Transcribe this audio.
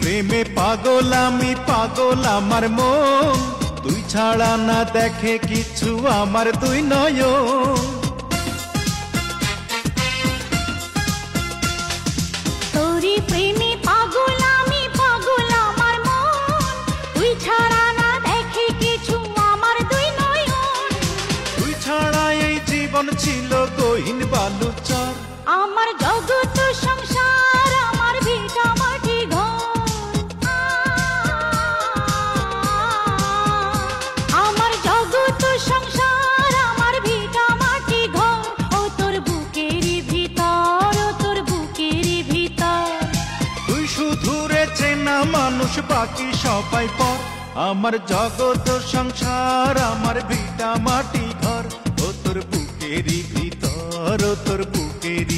প্রেমে পাগল আমি, পাগল আমার মন, তুই ছাড়া না দেখে কিছু আমার দুই নয়ন। তোরি প্রেমে পাগল আমি, পাগল আমার মন, তুই ছাড়া না দেখে কিছু আমার দুই নয়ন। তুই ছাড়া এই জীবন ছিল গহীন বালুচর। আমার জগৎ সংসার, আমার ভিটা মাটি ঘর, আমার জগৎ সংসার, আমার ভিটা মাটি ঘর। ও তোর বুকের ভিতর, ও তোর বুকের ভিতর। তুই শুধু রে চেনা মানুষ, বাকি সবাই পর। আমার জগৎ সংসার, আমার ভিটা মাটি ঘর, ও তোর বুকেরই ভিতর, ও তোর বুকেরই